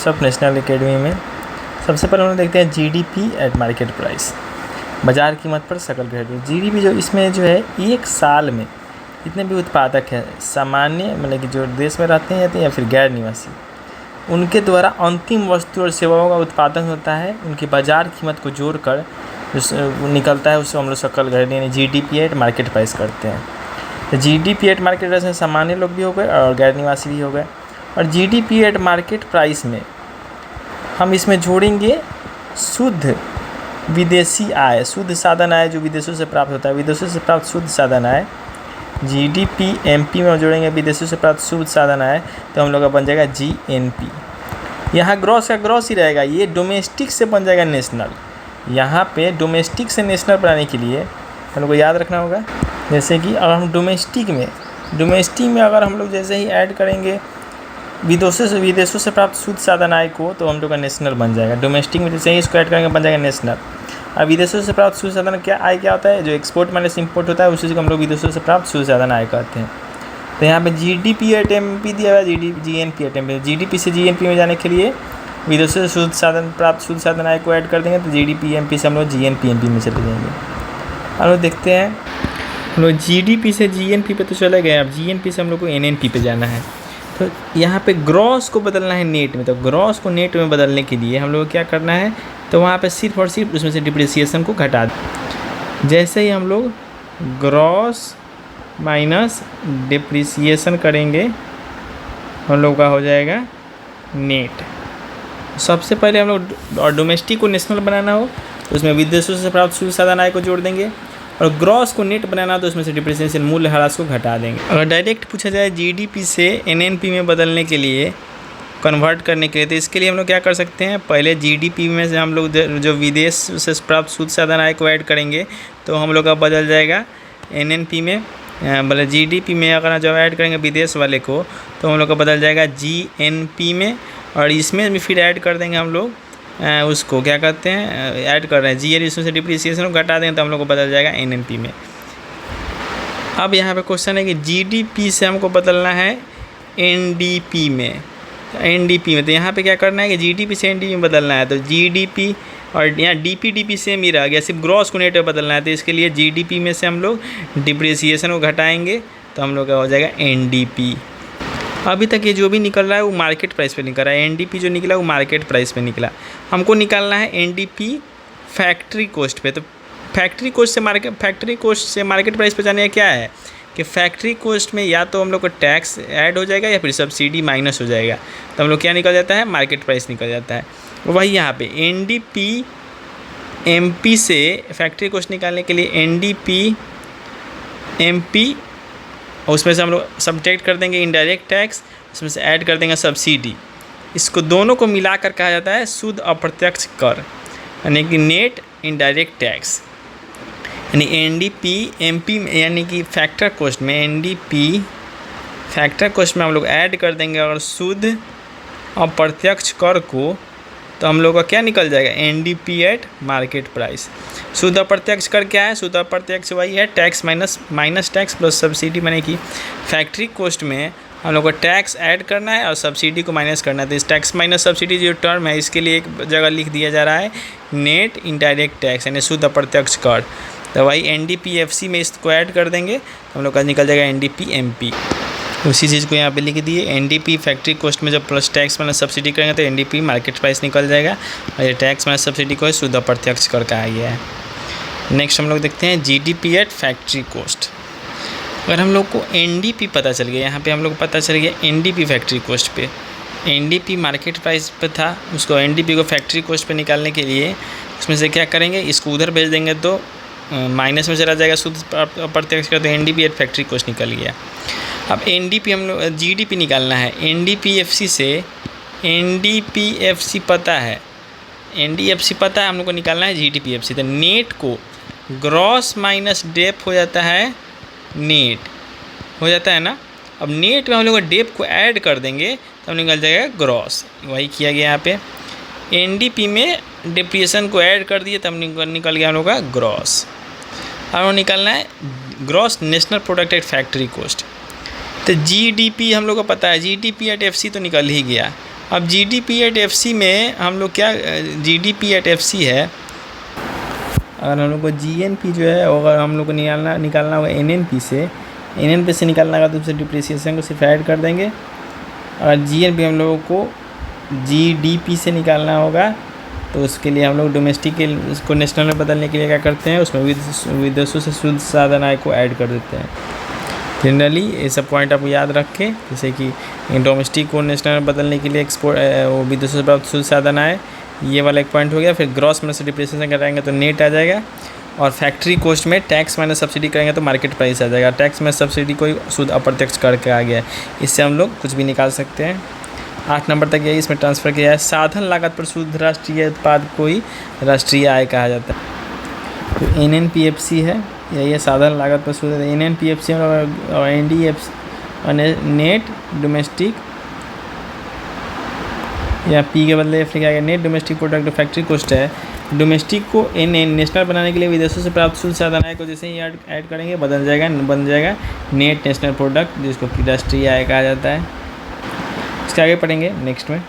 सब national academy में सबसे पहले हम लोग देखते हैं जीडीपी एट मार्केट प्राइस, बाज़ार कीमत पर सकल घरेलू जीडीपी। जो इसमें जो है एक साल में जितने भी उत्पादक हैं, सामान्य मतलब कि जो देश में रहते हैं या फिर गैर निवासी, उनके द्वारा अंतिम वस्तु और सेवाओं का उत्पादन होता है, उनकी बाज़ार कीमत को जोड़कर जो निकलता है उसको हम लोग सकल घरेलू यानी जीडीपी एट मार्केट प्राइस करते हैं। तो जीडीपी एट मार्केट प्राइस में सामान्य लोग भी हो गए और गैर निवासी भी हो गए। और जीडीपी एट मार्केट प्राइस में हम इसमें जोड़ेंगे शुद्ध विदेशी आय, शुद्ध साधन आय जो विदेशों से प्राप्त होता है, विदेशों से प्राप्त शुद्ध साधन आय। जीडीपी एमपी में जोड़ेंगे विदेशों से प्राप्त शुद्ध साधन आय, तो हम लोग का बन जाएगा जीएनपी। यहाँ ग्रॉस का ग्रॉस ही रहेगा, ये डोमेस्टिक से बन जाएगा नेशनल। यहाँ पे डोमेस्टिक से नेशनल बनाने के लिए हम लोग को याद रखना होगा, जैसे कि अगर हम डोमेस्टिक में अगर हम लोग जैसे ही ऐड करेंगे विदेशों से प्राप्त शुद्ध साधन आय को, तो हम लोग का नेशनल बन जाएगा। डोमेस्टिक में जैसे ही इसको ऐड करेंगे बन जाएगा नेशनल। अब विदेशों से प्राप्त शुद्ध साधन आय क्या होता है, जो एक्सपोर्ट माइनस इंपोर्ट होता है उसी को हम लोग विदेशों से प्राप्त शुद्ध साधन आय कहते हैं। तो यहाँ पे जीडीपी एट एमपी दिया हुआ है, जीएनपी एट एमपी। जीडीपी से जीएनपी में जाने के लिए विदेशों से प्राप्त शुद्ध साधन आय को ऐड कर देंगे, तो जीडीपी एमपी से हम लोग जीएनपी एमपी में चले जाएंगे। हम लोग देखते हैं, हम लोग जीडीपी से जीएनपी पे तो चले गए, अब जीएनपी से हम लोग को एनएनपी पे जाना है। तो यहाँ पे ग्रॉस को बदलना है नेट में, तो ग्रॉस को नेट में बदलने के लिए हम लोग क्या करना है, तो वहाँ पे सिर्फ और सिर्फ उसमें से डिप्रिसिएशन को घटा दें। जैसे ही हम लोग ग्रॉस माइनस डिप्रिसिएशन करेंगे हम लोग का हो जाएगा नेट। सबसे पहले हम लोग और डोमेस्टिक को नेशनल बनाना हो तो उसमें विदेशों से प्राप्त शुद्ध साधन आय को जोड़ देंगे, और ग्रॉस को नेट बनाना तो उसमें से डिप्रिसिएशन मूल्य ह्रास को घटा देंगे। अगर डायरेक्ट पूछा जाए जीडीपी से एनएनपी में बदलने के लिए, कन्वर्ट करने के लिए, तो इसके लिए हम लोग क्या कर सकते हैं, पहले जीडीपी में से हम लोग जो विदेश से प्राप्त शुद्ध साधन आय को ऐड करेंगे तो हम लोग का बदल जाएगा एनएनपी में, मतलब जीडीपी में अगर जब ऐड करेंगे विदेश वाले को तो हम लोग का बदल जाएगा जीएनपी में, और इसमें भी फिर ऐड कर देंगे हम लोग उसको क्या कहते हैं, ऐड कर रहे हैं जीएन, इसमें से डिप्रिसिएशन को घटा देंगे तो हम लोग को बदल जाएगा एनएनपी में। अब यहाँ पे क्वेश्चन है कि जीडीपी से हमको बदलना है एनडीपी में, तो यहाँ पे क्या करना है कि जीडीपी से एनडीपी में बदलना है, तो जीडीपी और यहाँ डीपी सेम ही रह गया, सिर्फ ग्रॉस को नेट में बदलना है। तो इसके लिए जीडीपी में से हम लोग डिप्रिसिएशन को घटाएंगे तो हम लोग का हो जाएगा एनडीपी। अभी तक ये जो भी निकल रहा है वो मार्केट प्राइस पे निकल रहा है, एनडीपी जो निकला वो मार्केट प्राइस पे निकला। हमको निकालना है एनडीपी फैक्ट्री कॉस्ट पे, तो फैक्ट्री कॉस्ट से मार्केट प्राइस पे जाने का क्या है कि फैक्ट्री कॉस्ट में या तो हम लोग को टैक्स ऐड हो जाएगा या फिर सब्सिडी माइनस हो जाएगा, तो हम लोग क्या निकल जाता है, मार्केट प्राइस निकल जाता है। वही यहाँ पे एनडीपी एमपी से फैक्ट्री कॉस्ट निकालने के लिए एनडीपी एमपी, और उसमें से हम लोग सब्ट्रैक्ट कर देंगे इनडायरेक्ट टैक्स, उसमें से ऐड कर देंगे सब्सिडी। इसको दोनों को मिलाकर कहा जाता है शुद्ध अप्रत्यक्ष कर, यानी कि नेट इनडायरेक्ट टैक्स। यानी एनडीपी एमपी यानी कि फैक्टर कॉस्ट में, एनडीपी फैक्टर कॉस्ट में हम लोग ऐड कर देंगे अगर शुद्ध अप्रत्यक्ष कर को, तो हम लोग का क्या निकल जाएगा, एनडीपी एट मार्केट प्राइस। शुद्ध अप्रत्यक्ष कर क्या है, शुद्ध अप्रत्यक्ष वही है tax minus tax plus subsidy, माने कि फैक्ट्री कॉस्ट में हम लोग को टैक्स ऐड करना है और सब्सिडी को माइनस करना है। तो इस टैक्स माइनस सब्सिडी जो टर्म है इसके लिए एक जगह लिख दिया जा रहा है नेट इनडायरेक्ट टैक्स यानी शुद्ध अप्रत्यक्ष कर। तो वही एनडीपीएफसी में इसको ऐड कर देंगे तो हम लोग का निकल जाएगा एनडीपी एमपी। उसी चीज़ को यहाँ पे लिख दिए, एनडीपी फैक्ट्री कॉस्ट में जब प्लस टैक्स माइनस सब्सिडी करेंगे तो एनडीपी मार्केट प्राइस निकल जाएगा, और ये टैक्स माइनस सब्सिडी को शुद्ध अप्रत्यक्ष कर कहा गया है। नेक्स्ट हम लोग देखते हैं जीडीपी एट फैक्ट्री कॉस्ट। अगर हम लोग को एनडीपी पता चल गया, यहाँ पे हम लोग को पता चल गया एनडीपी फैक्ट्री कॉस्ट पे, एनडीपी मार्केट प्राइस पे था, उसको एनडीपी को फैक्ट्री कॉस्ट पे निकालने के लिए उसमें से क्या करेंगे, इसको उधर भेज देंगे तो माइनस में चला जाएगा शुद्ध अप्रत्यक्ष कर, तो एनडीपी एट फैक्ट्री कॉस्ट निकल गया। अब एनडीपी हम लोग जीडीपी निकालना है, एनडीपीएफसी से एनडीपीएफसी पता है, एनडीएफसी पता है, हम लोग को निकालना है जीडीपीएफसी। तो नेट को ग्रॉस माइनस डेप हो जाता है, नेट हो जाता है ना। अब नेट में हम लोग डेप को ऐड कर देंगे तो हम निकल जाएगा ग्रॉस, वही किया गया यहाँ पे। एनडीपी में डिप्रिसिएशन को ऐड कर दिए तब निकल गया हम लोग का ग्रॉस। अब निकालना है gross national product at factory cost. तो जीडीपी हम लोग को पता है, जीडीपी एट एफसी तो निकल ही गया। अब GDP@FC में हम लोग क्या GDP@FC है, अगर हम लोग को GNP जो है अगर हम लोग को निकालना होगा NNP से निकालना होगा तो उससे डिप्रिसिएशन को सिर्फ ऐड कर देंगे। और GNP हम लोगों को GDP से निकालना होगा तो उसके लिए हम लोग डोमेस्टिक के उसको नेशनल में बदलने के लिए क्या करते हैं, उसमें विदेशों से शुद्ध साधन आय को ऐड कर देते हैं। जनरली ये सब पॉइंट आप याद रखें, जैसे कि डोमेस्टिक को नेशनल में बदलने के लिए एक्सपोर्ट विदेशों से प्राप्त शुद्ध साधन आय, ये वाला एक पॉइंट हो गया। फिर ग्रॉस में से डिप्रिसिएशन कराएंगे तो नेट आ जाएगा। और फैक्ट्री कॉस्ट में टैक्स माइनस सब्सिडी करेंगे तो मार्केट प्राइस आ जाएगा। टैक्स में सब्सिडी कोई शुद्ध अप्रत्यक्ष कर के आ गया है, इससे हम लोग कुछ भी निकाल सकते हैं। 8 नंबर तक यही इसमें ट्रांसफ़र किया है। साधन लागत पर शुद्ध राष्ट्रीय उत्पाद को ही राष्ट्रीय आय कहा जाता है। तो NNPFC है, यही है साधन लागत पर शुद्ध। NNPFC और NDFC और नेट डोमेस्टिक या P के बदले F लिखा गया। Net domestic product factory cost है। डोमेस्टिक को नेशनल बनाने के लिए विदेशों से प्राप्त शुद्ध साधन आय को जैसे ही ऐड करेंगे बन जाएगा नेट नेशनल प्रोडक्ट, जिसको कि राष्ट्रीय आय कहा जाता है। इसके आगे पढ़ेंगे नेक्स्ट में।